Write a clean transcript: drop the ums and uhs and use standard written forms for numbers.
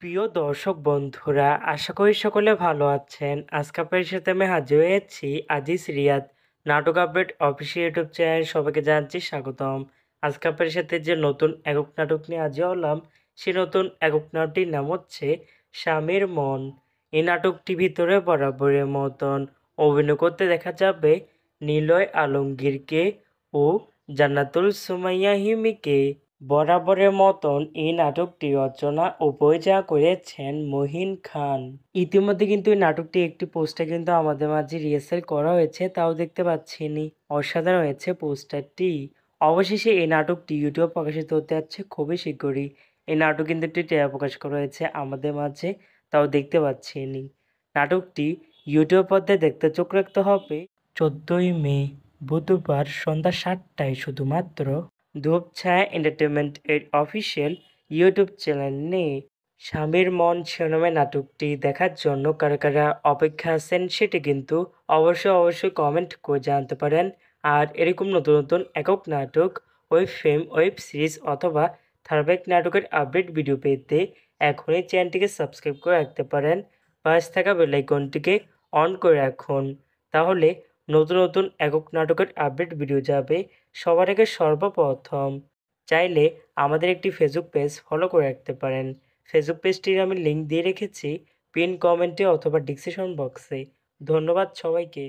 প্রিয় দর্শক বন্ধুরা, আশা করি সকলে ভালো আছেন। আজকে আপনাদের সাথে আমি হাজির হয়েছি আজিজ রিয়াদ নাটক আপডেট অফিসিয়াল ইউটিউব চ্যানেল। সবাইকে জানাচ্ছি স্বাগতম। আজকে আপনাদের সাথে যে নতুন একক নাটক নিয়ে হাজির হলাম, সেই নতুন একক নাটকটির নাম হচ্ছে স্বামীর মন। এই নাটকটি ভিতরে বরাবরের মতন অভিনয় করতে দেখা যাবে নিলয় আলমগীরকে ও জান্নাতুল সুমাইয়া হিমিকে। বরাবরের মতন এই নাটকটি রচনা ও পরিচালনা করেছেন মহিন খান। ইতিমধ্যে কিন্তু এই নাটকটি একটি পোস্টার কিন্তু আমাদের মাঝে রিহার্সাল করা হয়েছে, তাও দেখতে পাচ্ছিনি। অসাধারণ হয়েছে পোস্টারটি। অবশেষে এই নাটকটি ইউটিউব প্রকাশিত হতে যাচ্ছে খুবই শীঘ্রই। এই নাটক কিন্তু একটি ট্রেলার প্রকাশ করা হয়েছে আমাদের মাঝে, তাও দেখতে পাচ্ছিনি। নাটকটি ইউটিউব পর্দায় দেখতে চোখ রাখতে হবে 14ই মে বুধবার সন্ধ্যা 7টায় শুধুমাত্র ধূপছায়া এন্টারটেনমেন্ট এর অফিসিয়াল ইউটিউব চ্যানেলে। স্বামীর মন শিরোনামে নাটকটি দেখার জন্য কারা কারা অপেক্ষা আছেন সেটি কিন্তু অবশ্যই কমেন্ট করে জানাতে পারেন। আর এরকম নতুন নতুন একক নাটক, ওয়েব ফিল্ম, ওয়েব সিরিজ অথবা ধারাবাহিক নাটকের আপডেট ভিডিও পেতে এখনই চ্যানেলটিকে সাবস্ক্রাইব করে রাখতে পারেন। পাশে থাকা বেল আইকনটিকে অন করে রাখুন, তাহলে নতুন নতুন একক নাটকের আপডেট ভিডিও যাবে সবার আগে সর্বপ্রথম। চাইলে আমাদের একটি ফেসবুক পেজ ফলো করে রাখতে পারেন। ফেসবুক পেজটির আমি লিঙ্ক দিয়ে রেখেছি পিন কমেন্টে অথবা ডিসক্রিপশন বক্সে। ধন্যবাদ সবাইকে।